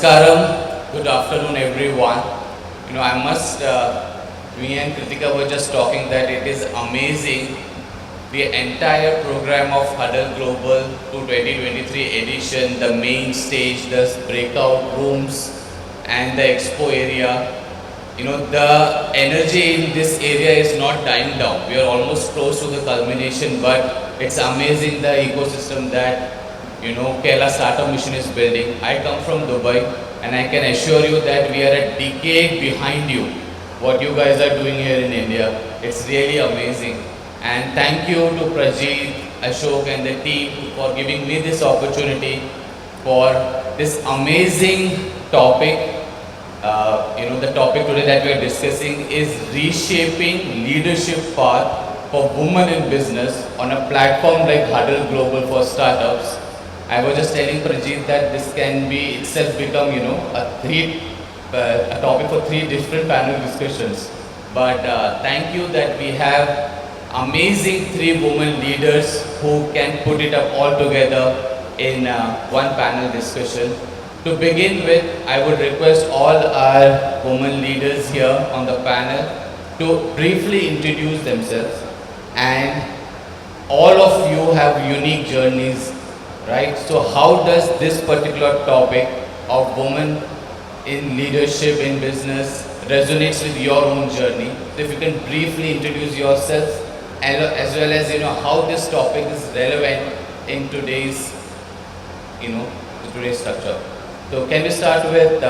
Namaskaram, good afternoon everyone. Me and Kritika were just talking that it is amazing the entire program of Huddle Global 2023 edition, the main stage, the breakout rooms and the expo area. The energy in this area is not dying down. We are almost close to the culmination, but it's amazing the ecosystem that Kerala Startup Mission is building. I come from Dubai and I can assure you that we are a decade behind you. What you guys are doing here in India, it's really amazing. And thank you to Prajit, Ashok and the team for giving me this opportunity for this amazing topic. The topic today that we are discussing is reshaping leadership path for women in business on a platform like Huddle Global for startups. I was just telling Prajit that this can be itself become, a topic for 3 different panel discussions. But thank you that we have amazing 3 women leaders who can put it up all together in one panel discussion. To begin with, I would request all our women leaders here on the panel to briefly introduce themselves. And all of you have unique journeys, right? So how does this particular topic of women in leadership in business resonates with your own journey? So if you can briefly introduce yourselves and as well as how this topic is relevant in today's today's structure. So can we start with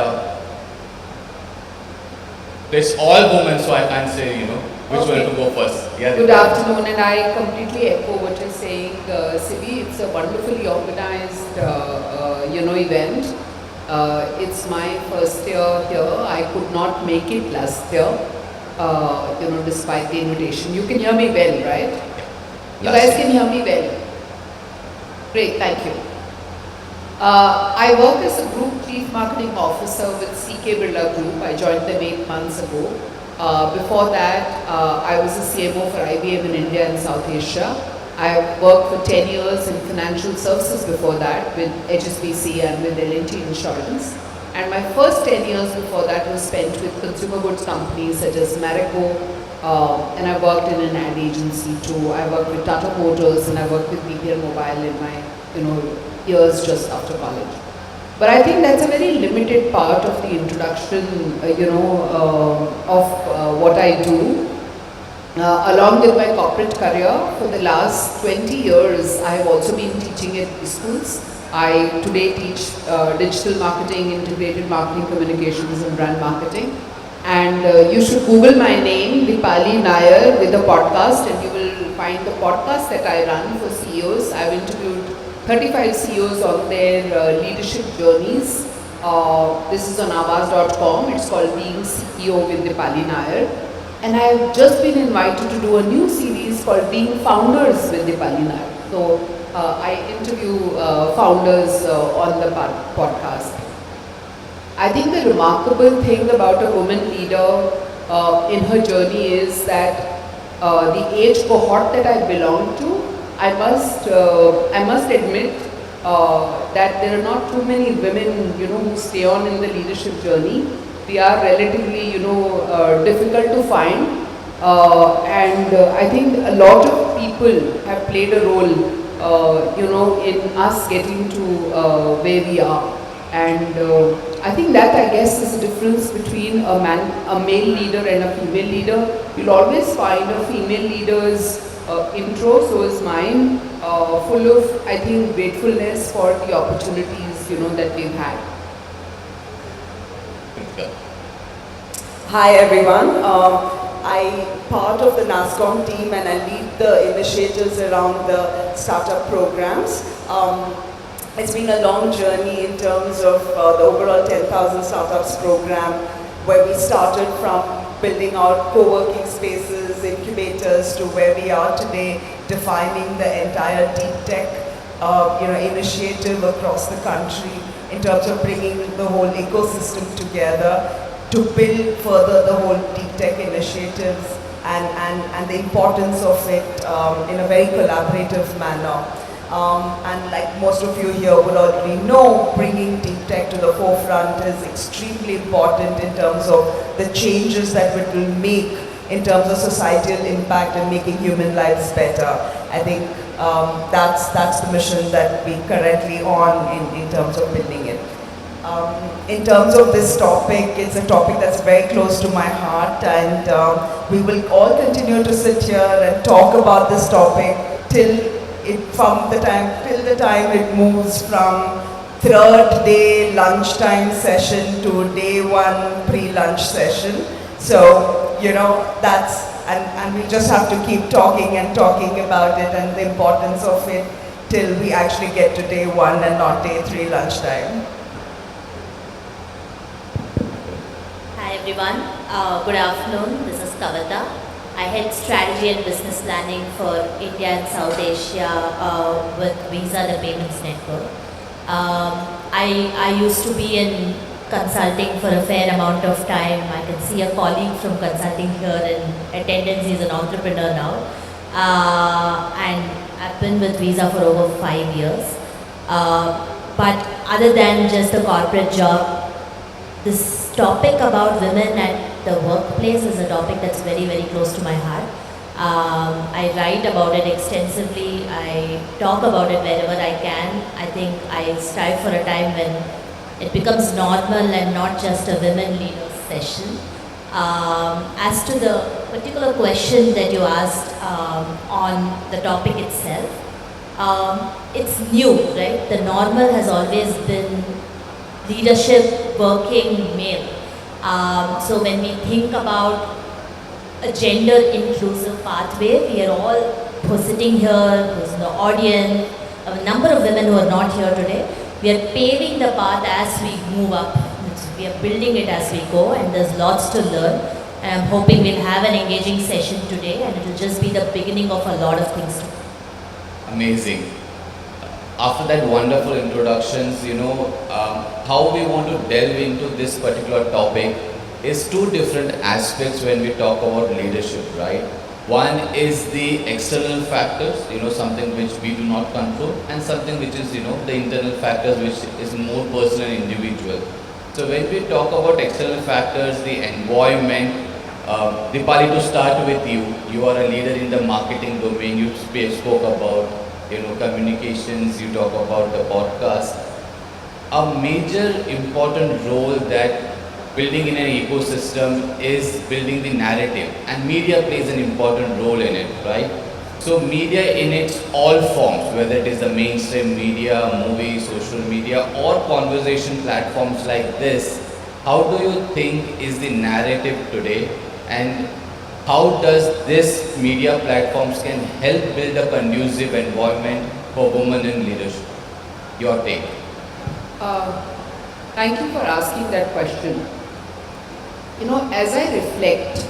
it's all women, so I can't say which one to go first. Yeah, good afternoon, and I completely echo what you're saying, Siby. It's a wonderfully organized event. It's my first year here. I could not make it last year, despite the invitation. You can hear me well, right? You guys can hear me well. Great, thank you. I work as a Group Chief Marketing Officer with Birla Group. I joined them 8 months ago. Before that, I was a CMO for IBM in India and South Asia. I worked for 10 years in financial services before that with HSBC and with L&T Insurance. And my first 10 years before that was spent with consumer goods companies such as Marico, and I worked in an ad agency too. I worked with Tata Motors and I worked with BPL Mobile in my years just after college. But I think that's a very limited part of the introduction, of what I do. Along with my corporate career, for the last 20 years, I have also been teaching at schools. I today teach digital marketing, integrated marketing communications and brand marketing. And you should Google my name, Deepali, Naair, with a podcast, and you will find the podcast that I run for CEOs. I've interviewed 35 CEOs on their leadership journeys. This is on Awaaz.com. It's called Being CEO with Deepali Naair. And I have just been invited to do a new series called Being Founders with Deepali Naair. So I interview founders on the podcast. I think the remarkable thing about a woman leader in her journey is that the age cohort that I belong to, I must admit that there are not too many women, who stay on in the leadership journey. We are relatively, difficult to find, and I think a lot of people have played a role, in us getting to where we are. And I think that, I guess, is the difference between a male leader and a female leader. You'll always find a female leader's intro, so is mine, full of, I think, gratefulness for the opportunities, that we've had. Hi everyone, I'm part of the NASSCOM team and I lead the initiatives around the startup programs. It's been a long journey in terms of the overall 10,000 startups program, where we started from building out co-working spaces, incubators, to where we are today, defining the entire deep tech initiative across the country in terms of bringing the whole ecosystem together to build further the whole deep tech initiatives and the importance of it in a very collaborative manner. And like most of you here would already know, bringing deep tech to the forefront is extremely important in terms of the changes that it will make in terms of societal impact and making human lives better. I think that's the mission that we're currently on in terms of building it. In terms of this topic, it's a topic that's very close to my heart, and we will all continue to sit here and talk about this topic till the time it moves from third day lunchtime session to day one pre-lunch session. So, you know, and we just have to keep talking and talking about it and the importance of it till we actually get to day one and not day three lunchtime. Hi everyone, good afternoon. This is Kavitha. I head strategy and business planning for India and South Asia with Visa, the payments network. I used to be in consulting for a fair amount of time. I can see a colleague from consulting here in attendance. He's an entrepreneur now. And I've been with Visa for over 5 years. But other than just a corporate job, this topic about women at the workplace is a topic that's very, very close to my heart. I write about it extensively. I talk about it wherever I can. I think I strive for a time when it becomes normal and not just a women leader session. As to the particular question that you asked on the topic itself, it's new, right? The normal has always been leadership, working male. So when we think about a gender inclusive pathway, we are all sitting here, who's in the audience, a number of women who are not here today. We are paving the path as we move up. We are building it as we go, and there's lots to learn. And I'm hoping we'll have an engaging session today, and it will just be the beginning of a lot of things. Amazing. After that wonderful introductions, how we want to delve into this particular topic is two different aspects when we talk about leadership, right? One is the external factors, something which we do not control, and something which is, the internal factors, which is more personal and individual. So when we talk about external factors, the environment, Deepali, to start with you are a leader in the marketing domain. You spoke about, communications, you talk about the podcast. A major important role that building in an ecosystem is building the narrative, and media plays an important role in it, right? So media in its all forms, whether it is the mainstream media, movies, social media, or conversation platforms like this, how do you think is the narrative today, and how does this media platforms can help build a conducive environment for women in leadership? Your take. Thank you for asking that question. As I reflect,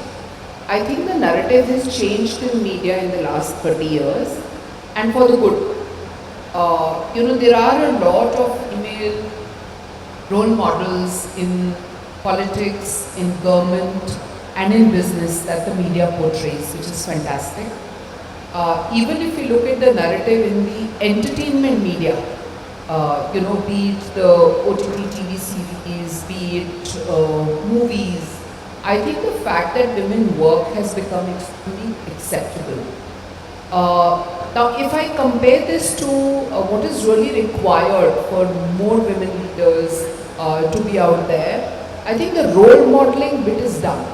I think the narrative has changed in media in the last 30 years, and for the good. There are a lot of female role models in politics, in government, and in business that the media portrays, which is fantastic. Even if you look at the narrative in the entertainment media, be it the OTT TV series, be it movies, I think the fact that women work has become extremely acceptable. Now, if I compare this to what is really required for more women leaders to be out there, I think the role modeling bit is done.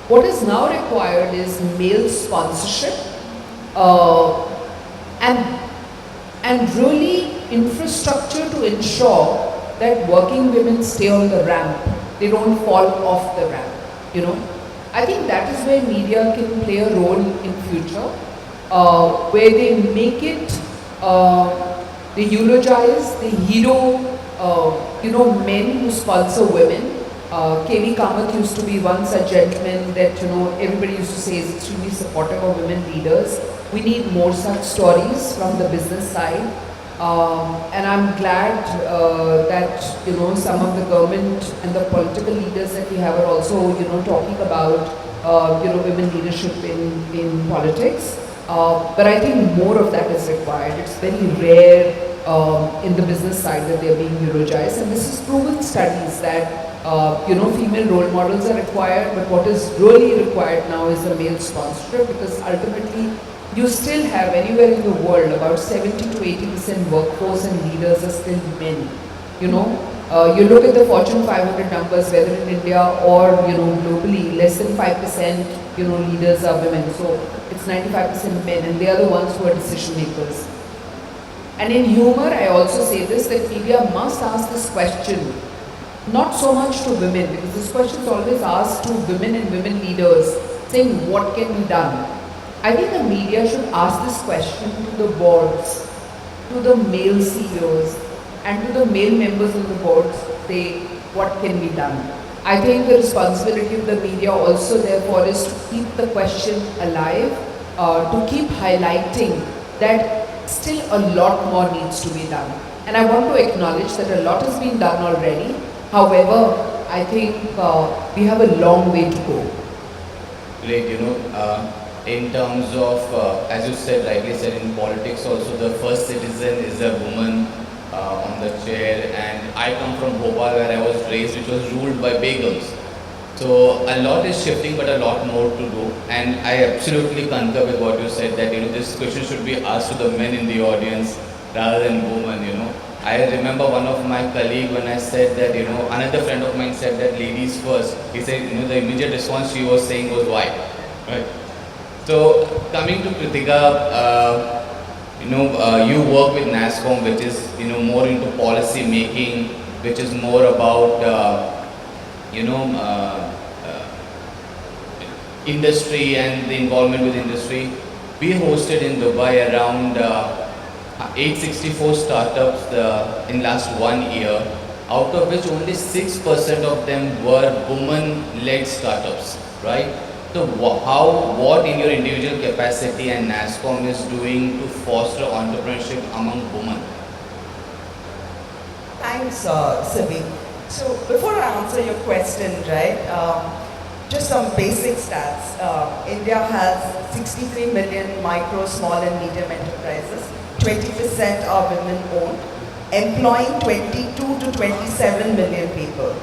What is now required is male sponsorship and really infrastructure to ensure that working women stay on the ramp. They don't fall off the ramp, I think that is where media can play a role in future, where they make it, they eulogize, they hero, men who sponsor women. K.V. Kamath used to be once a gentleman that, everybody used to say is extremely supportive of women leaders. We need more such stories from the business side. And I'm glad that, some of the government and the political leaders that we have are also, talking about, women leadership in politics. But I think more of that is required. It's very rare in the business side that they're being eulogized, and this is proven studies that female role models are required, but what is really required now is a male sponsorship, because ultimately you still have anywhere in the world about 70 to 80% workforce and leaders are still men. You look at the Fortune 500 numbers, whether in India or globally, less than 5% leaders are women. So it's 95% men, and they are the ones who are decision makers. And in humor, I also say this, that media must ask this question, not so much to women, because this question is always asked to women and women leaders, saying what can be done. I think the media should ask this question to the boards, to the male CEOs, and to the male members of the boards, say what can be done. I think the responsibility of the media also therefore is to keep the question alive, to keep highlighting that still a lot more needs to be done. And I want to acknowledge that a lot has been done already. However, I think we have a long way to go. Great, in terms of, as you said, rightly said, in politics also, the first citizen is a woman on the chair, and I come from Bhopal, where I was raised, which was ruled by bagels. So a lot is shifting, but a lot more to do. And I absolutely concur with what you said, that this question should be asked to the men in the audience rather than women. I remember one of my colleague, when I said that, another friend of mine said that ladies first. He said, the immediate response she was saying was why, right? So coming to Kritika, you work with NASSCOM, which is more into policy making, which is more about industry and the involvement with industry. We hosted in Dubai around 864 startups in last 1 year, out of which only 6% of them were women-led startups, right? So what in your individual capacity and NASSCOM is doing to foster entrepreneurship among women? Thanks, Siby. So before I answer your question, right, just some basic stats. India has 63 million micro, small and medium enterprises. 20% are women owned, employing 22 to 27 million people.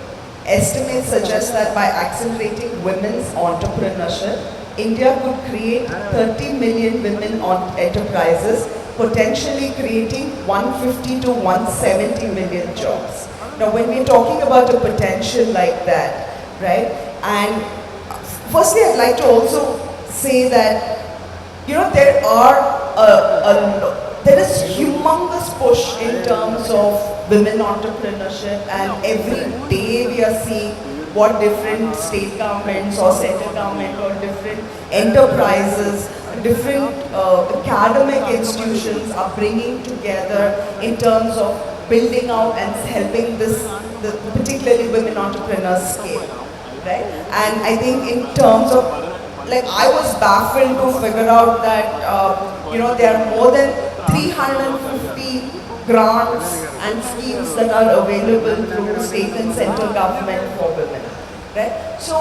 Estimates suggest that by accelerating women's entrepreneurship, India could create 30 million women enterprises, potentially creating 150 to 170 million jobs. Now, when we're talking about a potential like that, right, and firstly, I'd like to also say that, there is humongous push in terms of women entrepreneurship, and every day we are seeing what different state governments or central government or different enterprises, different academic institutions are bringing together in terms of building out and helping particularly women entrepreneurs scale, right? And I think in terms of, I was baffled to figure out that, there are more than 350 grants and schemes that are available through state and central government for women, right? So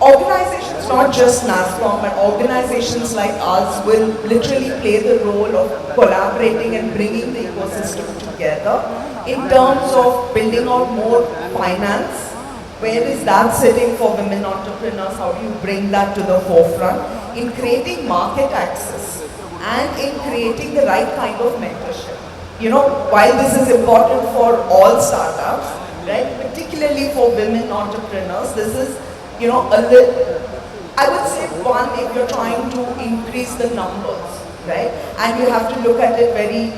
organizations, not just NASSCOM, but organizations like us will literally play the role of collaborating and bringing the ecosystem together in terms of building out more finance. Where is that sitting for women entrepreneurs? How do you bring that to the forefront? In creating market access and in creating the right kind of mentorship. While this is important for all startups, right, particularly for women entrepreneurs, this is, I would say one, if you're trying to increase the numbers, right, and you have to look at it very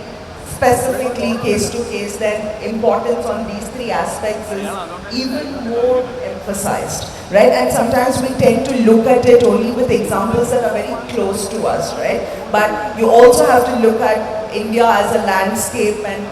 specifically case to case, then importance on these three aspects is even more emphasized, right? And sometimes we tend to look at it only with examples that are very close to us, right? But you also have to look at India as a landscape and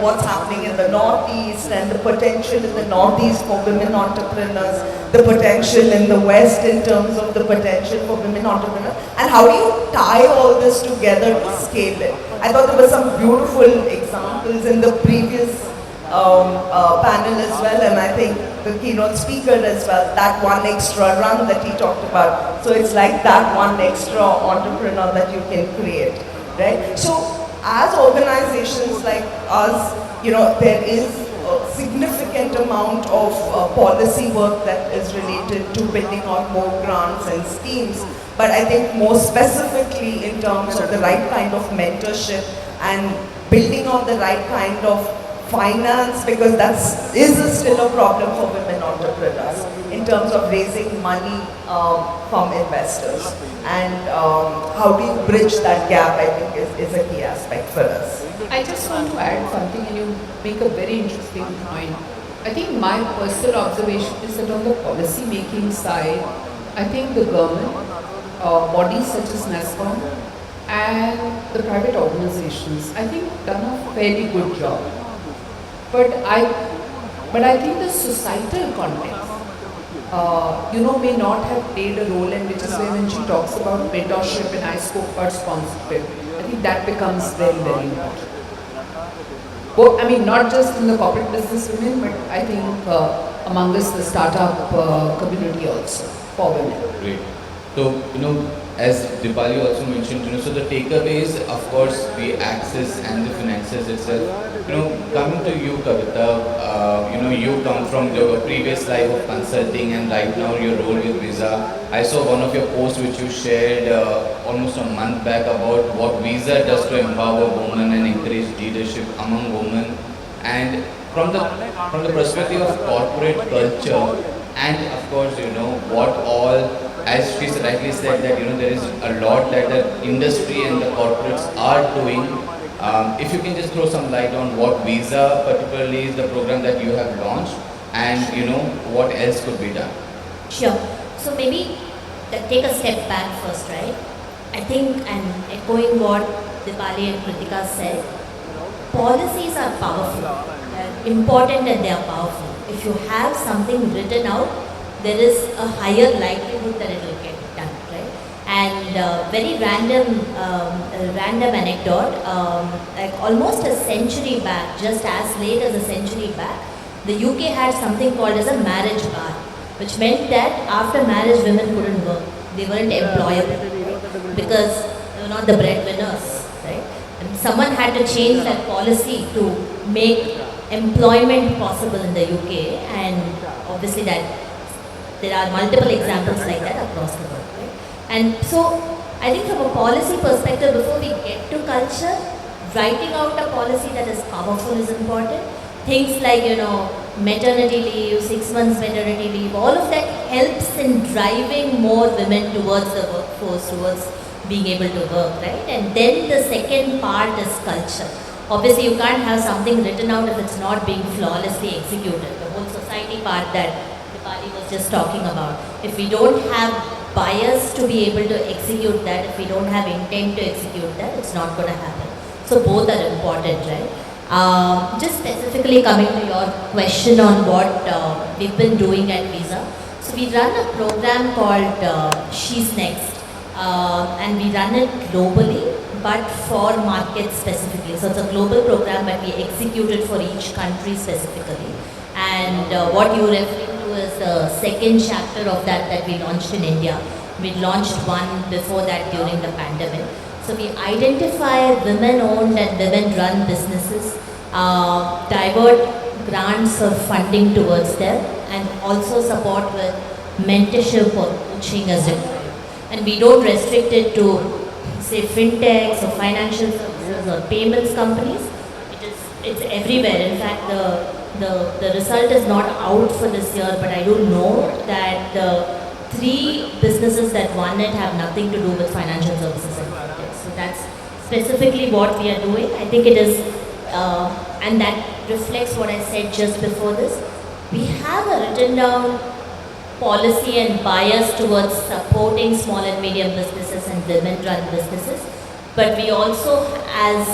what's happening in the Northeast and the potential in the Northeast for women entrepreneurs, the potential in the West in terms of the potential for women entrepreneurs, and how do you tie all this together to scale it? I thought there were some beautiful examples in the previous panel as well, and I think the keynote speaker as well, that one extra run that he talked about. So it's like that one extra entrepreneur that you can create, right? So as organizations like us, there is a significant amount of policy work that is related to building on more grants and schemes. But I think more specifically in terms of the right kind of mentorship and building on the right kind of finance, because that is still a problem for women entrepreneurs in terms of raising money from investors. And how do you bridge that gap, I think is a key aspect for us. I just want to add something, and you make a very interesting point. I think my personal observation is that on the policy making side, I think the government, bodies such as NASSCOM and the private organizations, I think done a fairly good job. But I think the societal context, may not have played a role, and which is where when she talks about mentorship and I spoke about sponsorship, I think that becomes very, very important. I mean, not just in the corporate business women, but I think among us the startup community also for women. Great. So, as Deepali also mentioned, so the takeaways, of course, the access and the finances itself. Coming to you, Kavitha, you come from your previous life of consulting and right now your role with Visa. I saw one of your posts which you shared almost a month back about what Visa does to empower women and encourage leadership among women. And from the perspective of corporate culture, and of course, what all, as she rightly said, that there is a lot that the industry and the corporates are doing. If you can just throw some light on what Visa particularly is the program that you have launched, and what else could be done. Sure. So maybe take a step back first, right? I think, and echoing what Deepali and Kritika said, policies are powerful. They're important and they are powerful. If you have something written out, there is a higher likelihood that it will get done, right? And very random anecdote, like almost a century back, just as late as a century back, the UK had something called as a marriage bar, which meant that after marriage women couldn't work. They weren't employable because they were not the breadwinners, right? And someone had to change that policy to make employment possible in the UK, and obviously that there are multiple examples like that across the world, right? And so I think from a policy perspective, before we get to culture, writing out a policy that is powerful is important. Things like, maternity leave, 6 months maternity leave, all of that helps in driving more women towards the workforce, towards being able to work, right? And then the second part is culture. Obviously, you can't have something written out if it's not being flawlessly executed. The whole society part that Deepali was just talking about. If we don't have bias to be able to execute that, if we don't have intent to execute that, it's not going to happen. So both are important, right? Just specifically coming to your question on what we've been doing at Visa. So we run a program called She's Next, and we run it globally, but for markets specifically. So it's a global program, but we execute it for each country specifically. And what you're referring to is the second chapter of that we launched in India. We launched one before that during the pandemic. So we identify women-owned and women-run businesses, divert grants or funding towards them, and also support with mentorship or coaching as required. And we don't restrict it to, say, fintechs or financial services or payments companies. It's everywhere. In fact, the result is not out for this year, but I do know that the 3 businesses that won it have nothing to do with financial services and fintechs. So that's specifically what we are doing. I think it is, and that reflects what I said just before this. We have a written down policy and bias towards supporting small and medium businesses and women-run businesses, but we also, as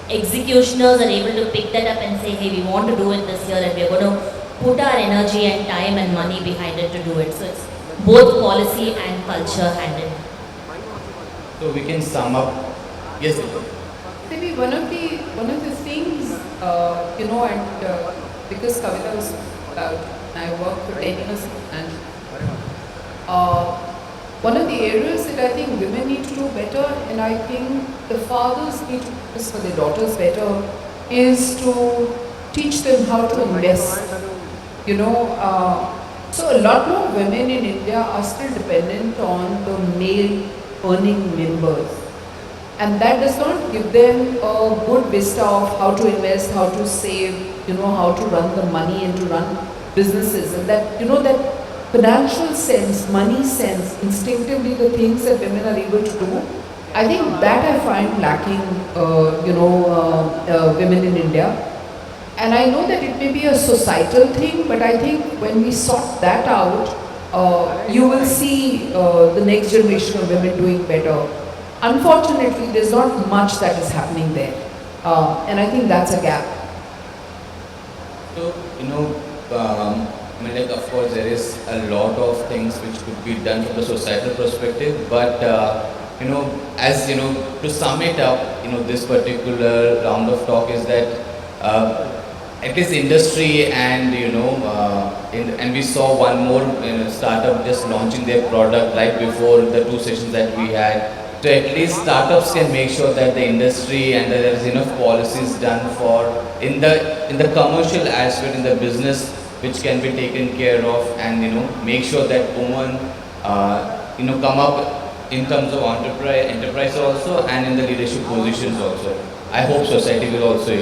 executioners, are able to pick that up and say, hey, we want to do it this year, and we're going to put our energy and time and money behind it to do it. So it's both policy and culture hand in hand. So we can sum up. Yes. Maybe one of the things, and because Kavitha was about I worked for 10 years in financial. One of the areas that I think women need to do better, and I think the fathers need to do this for their daughters better, is to teach them how to invest. So a lot more women in India are still dependent on the male earning members. And that does not give them a good vista of how to invest, how to save, how to run the money and to run businesses. And that, that financial sense, money sense, instinctively the things that women are able to do, I think that I find lacking, women in India. And I know that it may be a societal thing, but I think when we sort that out, you will see the next generation of women doing better. Unfortunately, there's not much that is happening there. And I think that's a gap. So, of course, there is a lot of things which could be done from the societal perspective, but, to sum it up, this particular round of talk is that at least industry and, and we saw one more startup just launching their product right before the 2 sessions that we had. So at least startups can make sure that the industry and that there is enough policies done for in the commercial aspect, in the business, which can be taken care of, and make sure that women come up in terms of enterprise also, and in the leadership positions also. I hope society will also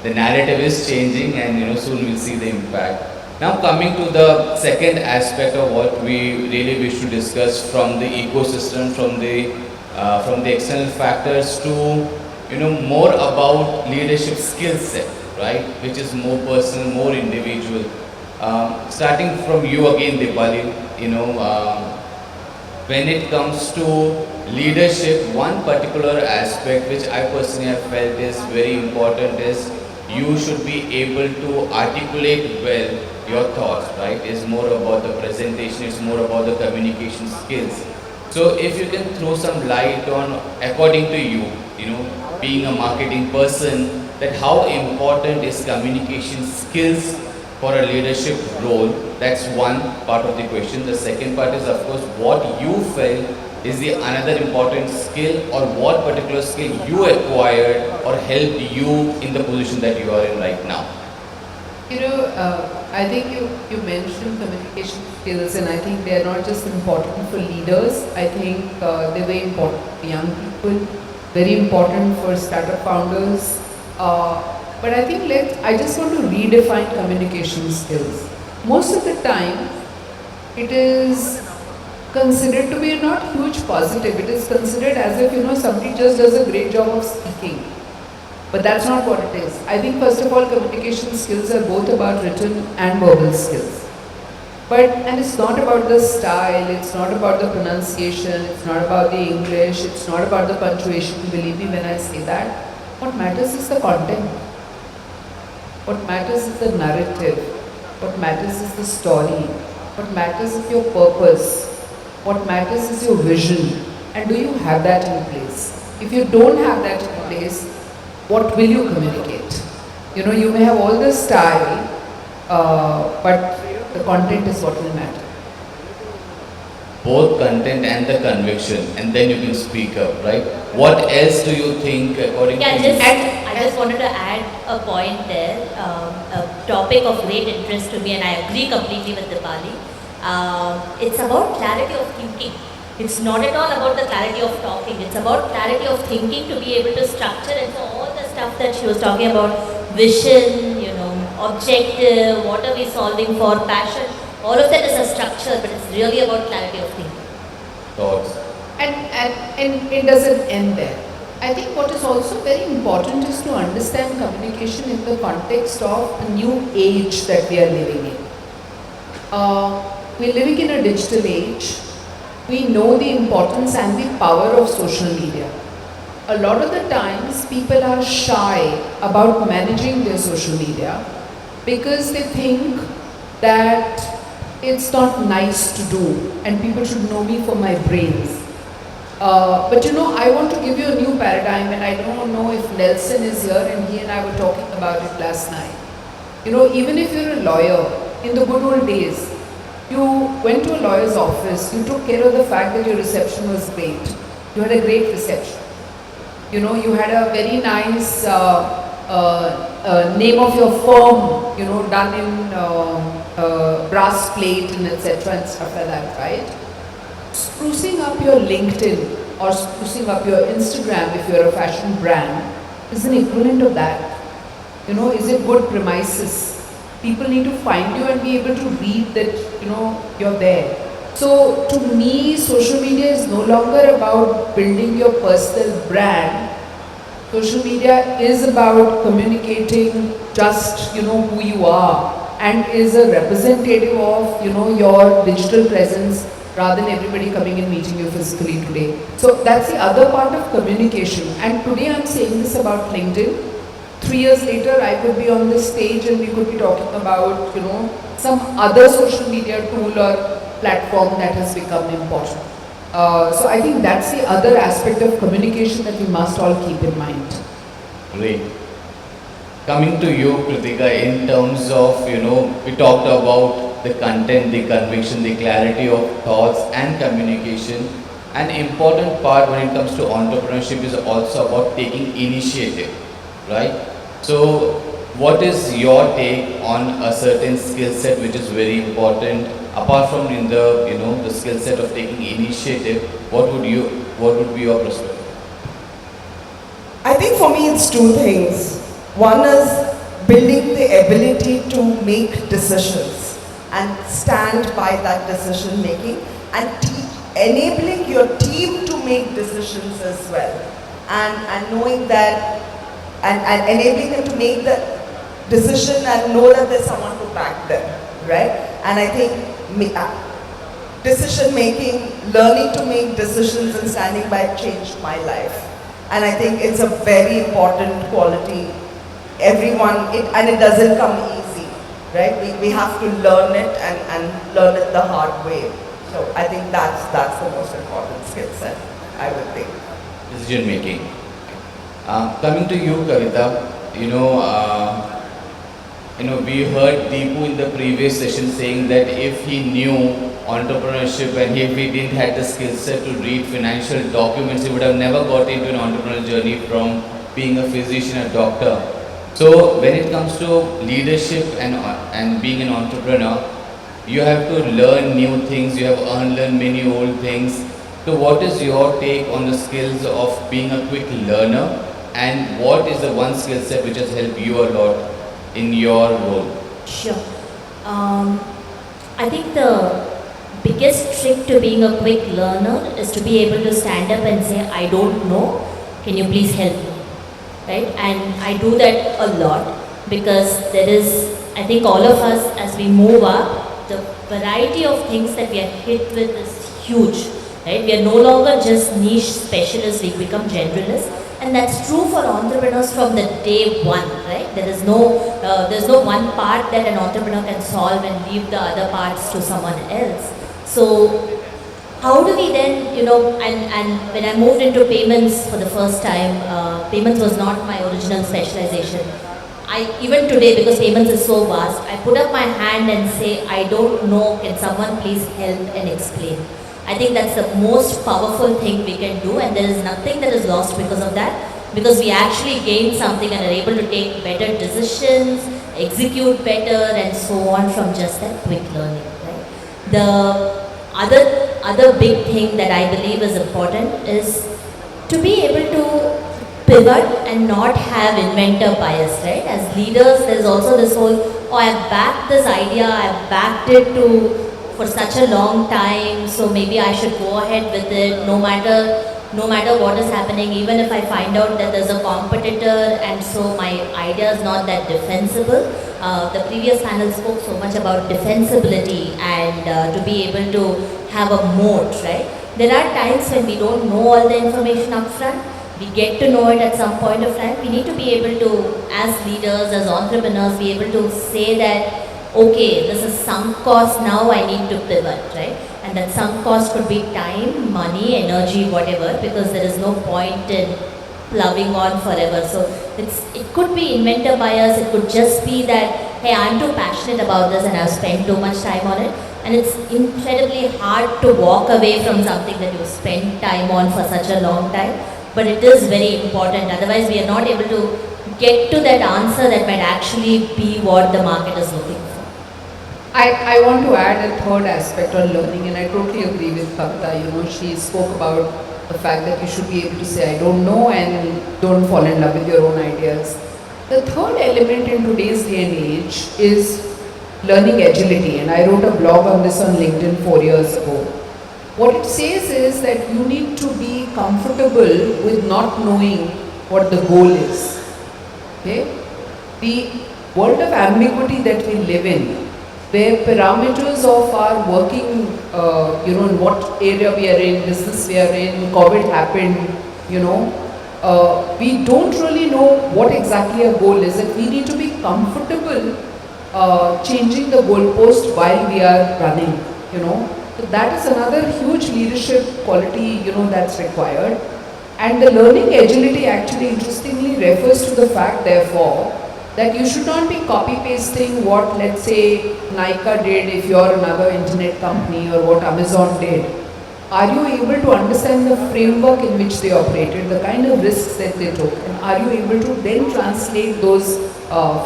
the narrative is changing, and soon we'll see the impact. Now coming to the second aspect of what we really wish to discuss, from the ecosystem, from the external factors to more about leadership skill set, right, which is more personal, more individual. Starting from you again, Deepali, when it comes to leadership, one particular aspect which I personally have felt is very important is you should be able to articulate well your thoughts, right? It's more about the presentation, it's more about the communication skills. So if you can throw some light on, according to you, being a marketing person, that how important is communication skills for a leadership role? That's one part of the question. The second part is, of course, what you felt is the another important skill, or what particular skill you acquired or helped you in the position that you are in right now. I think you mentioned communication skills, and I think they are not just important for leaders. I think they're very important for young people, very important for startup founders. But I think I just want to redefine communication skills. Most of the time, it is considered to be not huge positive. It is considered as if somebody just does a great job of speaking. But that's not what it is. I think first of all, communication skills are both about written and verbal skills. And it's not about the style, it's not about the pronunciation, it's not about the English, it's not about the punctuation, believe me when I say that. What matters is the content. What matters is the narrative. What matters is the story. What matters is your purpose. What matters is your vision. And do you have that in place? If you don't have that in place, what will you communicate? You may have all the style, but the content is what will matter. Both content and the conviction, and then you can speak up, right? What else do you think, according to you? I just wanted to add a point there, a topic of great interest to me, and I agree completely with Deepali. It's about clarity of thinking. It's not at all about the clarity of talking. It's about clarity of thinking, to be able to structure. And so all the stuff that she was talking about, vision, objective, what are we solving for, passion, all of that is a structure, but it's really about clarity of thinking. Thoughts. And it doesn't end there. I think what is also very important is to understand communication in the context of the new age that we are living in. We're living in a digital age. We know the importance and the power of social media. A lot of the times people are shy about managing their social media because they think that it's not nice to do and people should know me for my brains. But I want to give you a new paradigm, and I don't know if Nelson is here, and he and I were talking about it last night. Even if you're a lawyer, in the good old days, you went to a lawyer's office, you took care of the fact that your reception was great. You had a great reception. You know, you had a very nice name of your firm, you know, done in brass plate and etc. and stuff like that, right? Sprucing up your LinkedIn or sprucing up your Instagram if you're a fashion brand is an equivalent of that. You know, is it good premises? People need to find you and be able to read that, you know, you're there. So to me, social media is no longer about building your personal brand. Social media is about communicating just, you know, who you are and is a representative of, you know, your digital presence rather than everybody coming and meeting you physically today. So that's the other part of communication. And today I'm saying this about LinkedIn. 3 years later, I could be on this stage and we could be talking about, you know, some other social media tool or platform that has become important. So I think that's the other aspect of communication that we must all keep in mind. Great. Coming to you, Kritika, in terms of, you know, we talked about the content, the conviction, the clarity of thoughts and communication. An important part when it comes to entrepreneurship is also about taking initiative, right? So what is your take on a certain skill set which is very important apart from in the, you know, the skill set of taking initiative? What would be your perspective? I think for me it's two things. One is building the ability to make decisions and stand by that decision making and enabling your team to make decisions as well. And knowing that and enabling them to make the decision and know that there's someone to back them, right? And I think decision making, learning to make decisions and standing by it changed my life. And I think it's a very important quality. And it doesn't come easy, right? We have to learn it and learn it the hard way. So I think that's the most important skill set, I would think. Decision making. Coming to you, Kavitha, we heard Deepu in the previous session saying that if he knew entrepreneurship and if he didn't have the skill set to read financial documents, he would have never got into an entrepreneurial journey from being a physician, a doctor. So when it comes to leadership and being an entrepreneur, you have to learn new things, you have unlearned many old things. So what is your take on the skills of being a quick learner, and what is the one skill set which has helped you a lot in your role? Sure. I think the biggest trick to being a quick learner is to be able to stand up and say, I don't know, can you please help me? Right? And I do that a lot because there is, I think all of us as we move up, the variety of things that we are hit with is huge. Right? We are no longer just niche specialists, we become generalists. And that's true for entrepreneurs from the day one, right? There's no one part that an entrepreneur can solve and leave the other parts to someone else. So how do we then, and when I moved into payments for the first time, payments was not my original specialization. Even today, because payments is so vast, I put up my hand and say, I don't know, can someone please help and explain? I think that's the most powerful thing we can do, and there is nothing that is lost because of that, because we actually gain something and are able to take better decisions, execute better and so on from just that quick learning. Right? The other big thing that I believe is important is to be able to pivot and not have inventor bias, right? As leaders, there's also this whole, I've backed this idea, I've backed it for such a long time, so maybe I should go ahead with it no matter what is happening, even if I find out that there's a competitor and so my idea is not that defensible. The previous panel spoke so much about defensibility and to be able to have a moat, right? There are times when we don't know all the information up front. We get to know it at some point of time. We need to be able to, as leaders, as entrepreneurs, be able to say that, okay, this is sunk cost, now I need to pivot, right? And that sunk cost could be time, money, energy, whatever, because there is no point in ploughing on forever. So it could be inventor bias, it could just be that, hey, I'm too passionate about this and I've spent too much time on it. And it's incredibly hard to walk away from something that you spent time on for such a long time. But it is very important, otherwise we are not able to get to that answer that might actually be what the market is looking for. I want to add a third aspect on learning, and I totally agree with Kavitha. You know, she spoke about the fact that you should be able to say, I don't know, and don't fall in love with your own ideas. The third element in today's day and age is learning agility, and I wrote a blog on this on LinkedIn 4 years ago. What it says is that you need to be comfortable with not knowing what the goal is. Okay? The world of ambiguity that we live in, where parameters of our working, in what area we are in, business we are in, COVID happened, we don't really know what exactly our goal is, and we need to be comfortable changing the goalpost while we are running, So that is another huge leadership quality, that's required. And the learning agility actually interestingly refers to the fact, therefore, that you should not be copy-pasting what, let's say, Naair did if you're another internet company, or what Amazon did. Are you able to understand the framework in which they operated, the kind of risks that they took, and are you able to then translate those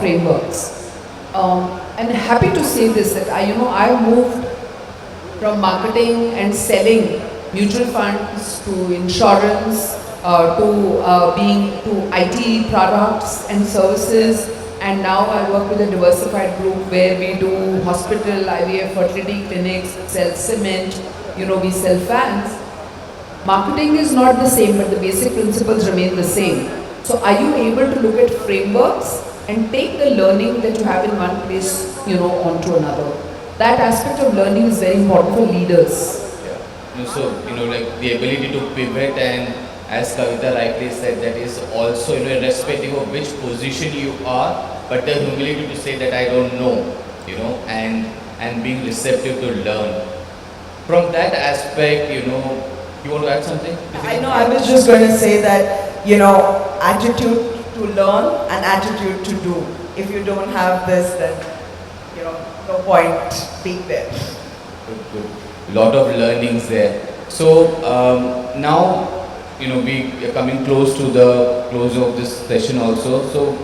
frameworks? And happy to say this, that I moved from marketing and selling mutual funds to insurance, to IT products and services, and now I work with a diversified group where we do hospital, IVF, fertility clinics, sell cement, we sell fans. Marketing is not the same, but the basic principles remain the same. So are you able to look at frameworks and take the learning that you have in one place, onto another? That aspect of learning is very important for leaders. Yeah. So, like the ability to pivot, and as Kavitha rightly said, that is also, irrespective of which position you are, but the humility to say that I don't know, and being receptive to learn. From that aspect, you want to add something? I know, I was just going to say that, attitude to learn and attitude to do. If you don't have this, then, no point being there. Good. Lot of learnings there. So now, we are coming close to the close of this session also. So,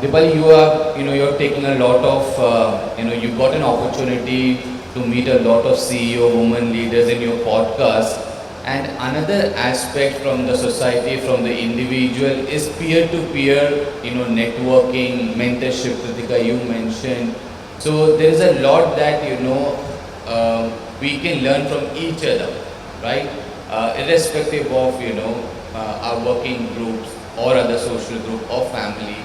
Deepali, you're taking a lot of, you got an opportunity to meet a lot of CEO women leaders in your podcast. And another aspect from the society, from the individual, is peer-to-peer, networking, mentorship. Kritika, you mentioned. So there is a lot that we can learn from each other, right? Irrespective of our working groups or other social group or family.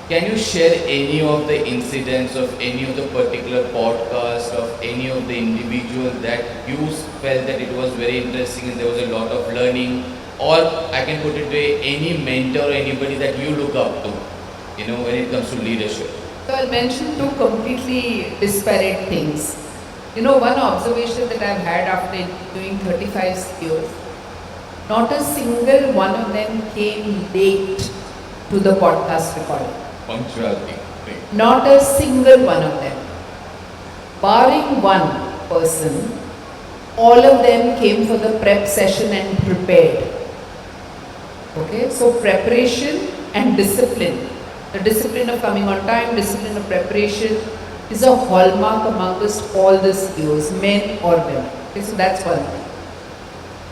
Can you share any of the incidents of any of the particular podcast of any of the individual that you felt that it was very interesting and there was a lot of learning, or I can put it way, any mentor, anybody that you look up to, when it comes to leadership? So I'll mention two completely disparate things. One observation that I've had after doing 35 years, not a single one of them came late to the podcast recording. Punctuality. Not a single one of them. Barring one person, all of them came for the prep session and prepared. Okay, so preparation and discipline. The discipline of coming on time, discipline of preparation is a hallmark amongst all the CEOs, men or women. Okay, so that's one thing.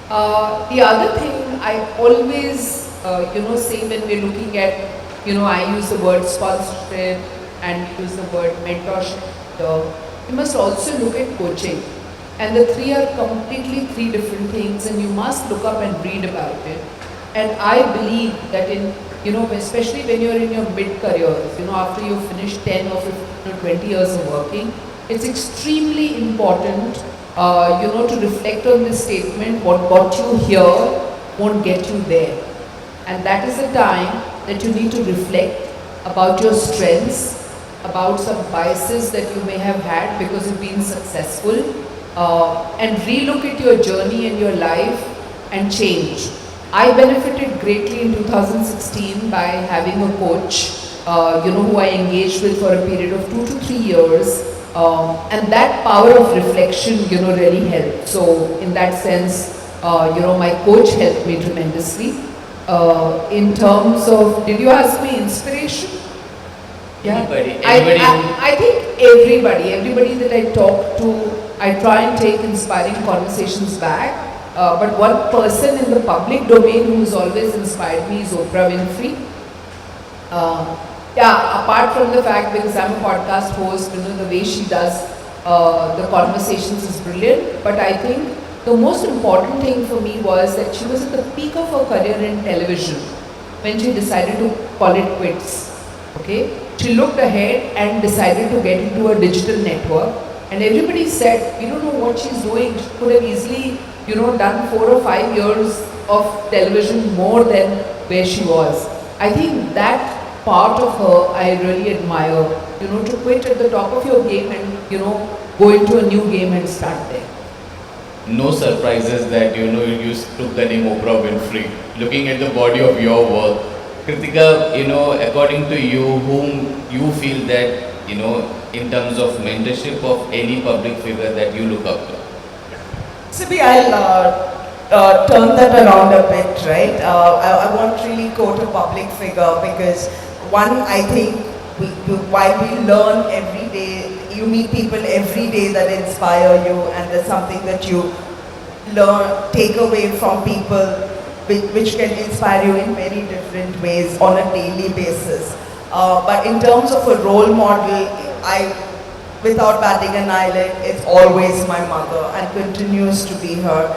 The other thing I always, say when we're looking at, I use the word sponsorship and use the word mentorship. You must also look at coaching. And the three are completely three different things, and you must look up and read about it. And I believe that especially when you're in your mid-careers, after you've finished 10 or 15 or 20 years of working, it's extremely important, to reflect on this statement, what got you here won't get you there. And that is the time that you need to reflect about your strengths, about some biases that you may have had because you've been successful, and relook at your journey and your life and change. I benefited greatly in 2016 by having a coach, who I engaged with for a period of 2 to 3 years. And that power of reflection, really helped. So in that sense, my coach helped me tremendously. In terms of, did you ask me inspiration? Yeah. Anybody I think everybody that I talk to, I try and take inspiring conversations back. But one person in the public domain who's always inspired me is Oprah Winfrey. Apart from the fact, because I'm a podcast host, the way she does the conversations is brilliant. But I think the most important thing for me was that she was at the peak of her career in television when she decided to call it quits. Okay, she looked ahead and decided to get into a digital network, and everybody said, "We don't know what she's doing. She could have easily, done 4 or 5 years of television more than where she was." I think that part of her I really admire. To quit at the top of your game and go into a new game and start there. No surprises that you took the name Oprah Winfrey. Looking at the body of your work, Kritika, according to you, whom you feel that in terms of mentorship of any public figure that you look up to? Siby, I'll turn that around a bit, right? I won't really quote a public figure because one, I think while we learn every day, you meet people every day that inspire you, and there's something that you take away from people which can inspire you in very different ways on a daily basis. But in terms of a role model, without batting an eyelid, it's always my mother and continues to be her.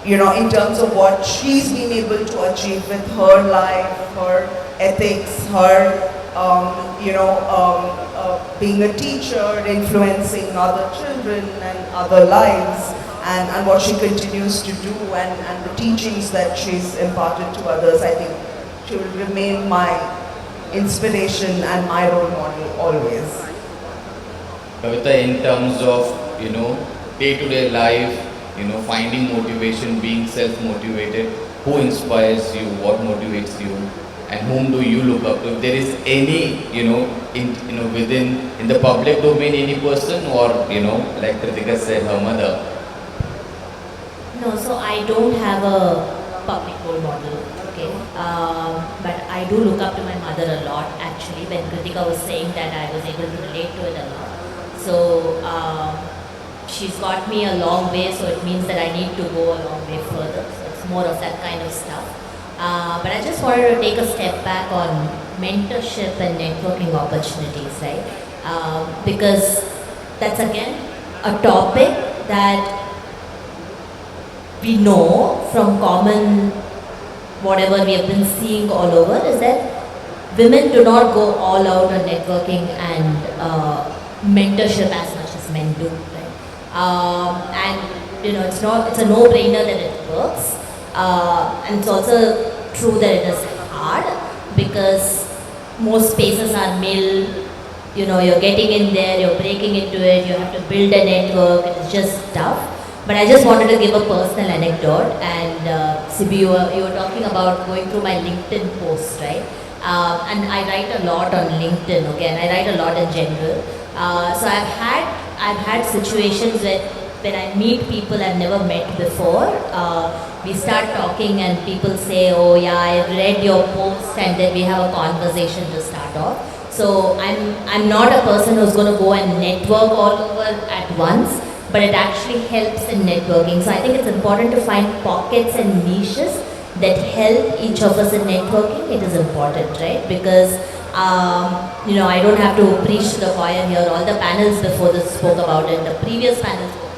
In terms of what she's been able to achieve with her life, her ethics, her being a teacher, influencing other children and other lives, and what she continues to do, and the teachings that she's imparted to others. I think she will remain my inspiration and my role model always. Kavitha, in terms of day-to-day life, finding motivation, being self-motivated, who inspires you, what motivates you, and whom do you look up to? If there is any, within in the public domain, any person, or like Kritika said, her mother. No, so I don't have a public role model, okay. But I do look up to my mother a lot. Actually, when Kritika was saying that, I was able to relate to it a lot. So she's got me a long way, so it means that I need to go a long way further. So it's more of that kind of stuff. But I just wanted to take a step back on mentorship and networking opportunities, right? Because that's again a topic that we know from common whatever we have been seeing all over is that women do not go all out on networking and mentorship as much as men do, right? And it's a no-brainer that it works. And it's also true that it is hard because most spaces are male, you're getting in there, you're breaking into it, you have to build a network, it's just tough. But I just wanted to give a personal anecdote, and Siby, you were talking about going through my LinkedIn posts, right? And I write a lot on LinkedIn, okay, and I write a lot in general. So I've had situations when I meet people I've never met before. We start talking and people say, "Oh yeah, I read your post," and then we have a conversation to start off. So I'm not a person who's going to go and network all over at once, but it actually helps in networking. So I think it's important to find pockets and niches that help each of us in networking. It is important, right? Because I don't have to preach to the choir here. All the panels before this spoke about it. The previous panels spoke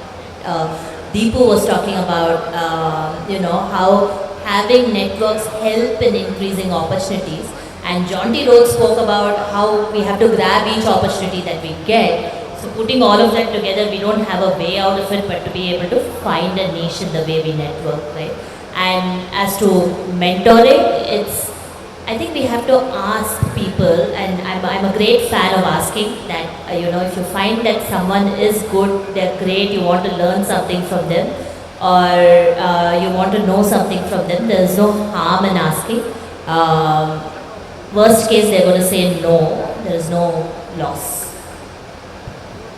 about it. Deepu was talking about, how having networks help in increasing opportunities. And John T. Rhodes spoke about how we have to grab each opportunity that we get. So putting all of that together, we don't have a way out of it, but to be able to find a niche in the way we network, right? And as to mentoring, I think we have to ask people, and I'm a great fan of asking that, if you find that someone is good, they're great, you want to learn something from them, or you want to know something from them, there is no harm in asking. Worst case, they're going to say no. There is no loss.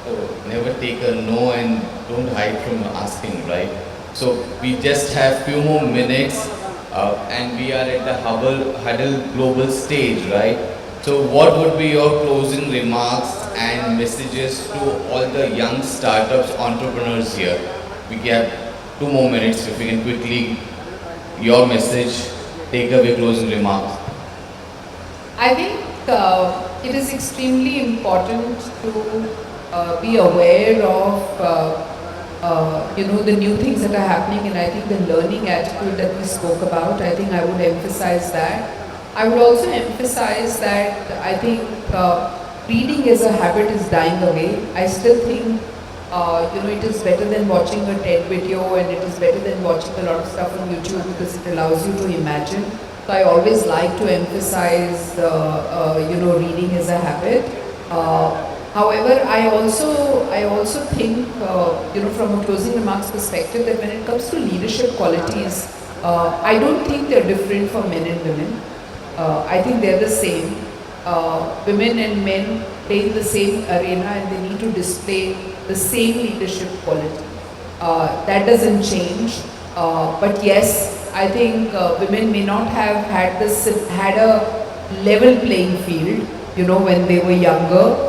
So never take a no and don't hide from asking, right? So we just have few more minutes and we are at the Huddle global stage, right? So what would be your closing remarks and messages to all the young startups, entrepreneurs here? We have 2 more minutes. If you can quickly, your message, take away closing remarks. I think it is extremely important to be aware of the new things that are happening, and I think the learning attitude that we spoke about, I think I would emphasize that. I would also emphasize that I think reading as a habit is dying away. I still think it is better than watching a TED video, and it is better than watching a lot of stuff on YouTube because it allows you to imagine. So I always like to emphasize reading as a habit. However, I also think, from a closing remarks perspective, that when it comes to leadership qualities, I don't think they're different for men and women. I think they're the same. Women and men play in the same arena, and they need to display the same leadership quality. That doesn't change. But yes, I think women may not have had a level playing field, when they were younger.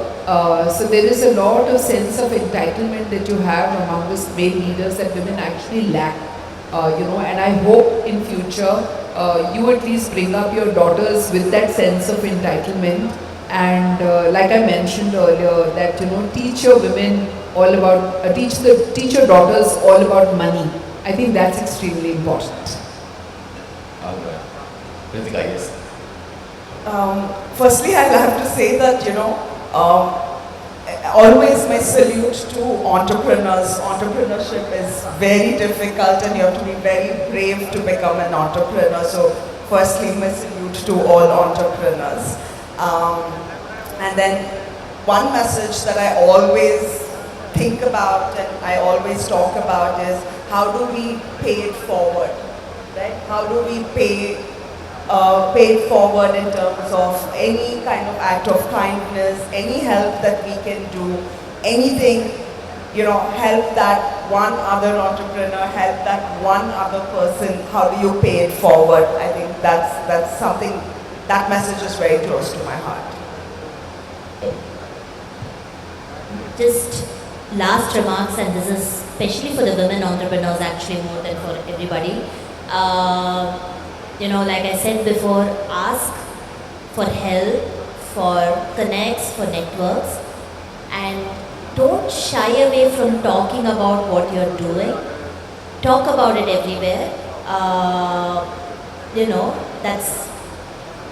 So there is a lot of sense of entitlement that you have among the male leaders that women actually lack. And I hope in future you at least bring up your daughters with that sense of entitlement. And like I mentioned earlier, that teach your women all about, teach your daughters all about money. I think that's extremely important. All right. Kritika, yes. Firstly, I'll have to say that, always my salute to entrepreneurs. Entrepreneurship is very difficult and you have to be very brave to become an entrepreneur. So firstly, my salute to all entrepreneurs. And then one message that I always think about and I always talk about is how do we pay it forward, right? How do we pay it forward in terms of any kind of act of kindness, any help that we can do, anything, help that one other entrepreneur, help that one other person, how do you pay it forward? I think that's something, that message is very close to my heart. Just last remarks, and this is especially for the women entrepreneurs actually more than for everybody. Like I said before, ask for help, for connects, for networks, and don't shy away from talking about what you're doing. Talk about it everywhere.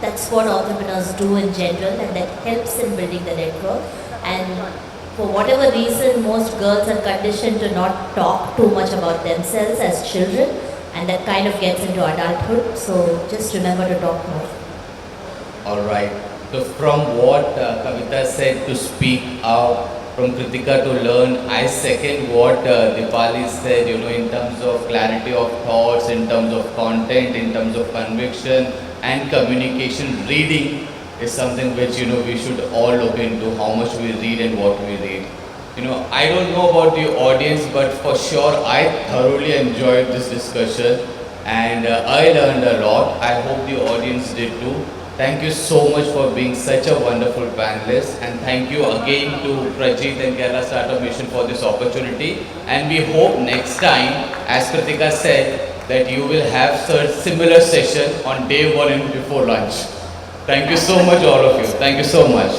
That's what entrepreneurs do in general, and that helps in building the network. And for whatever reason, most girls are conditioned to not talk too much about themselves as children, and that kind of gets into adulthood. So just remember to talk more. All right. So from what Kavitha said, to speak out, from Kritika to learn, I second what Deepali said, in terms of clarity of thoughts, in terms of content, in terms of conviction and communication. Reading is something which, we should all look into, how much we read and what we read. I don't know about the audience, but for sure I thoroughly enjoyed this discussion and I learned a lot. I hope the audience did too. Thank you so much for being such a wonderful panelist, and thank you again to Prajit and Kerala Startup Mission for this opportunity. And we hope next time, as Kritika said, that you will have such similar session on day 1 and before lunch. Thank you so much, all of you. Thank you so much.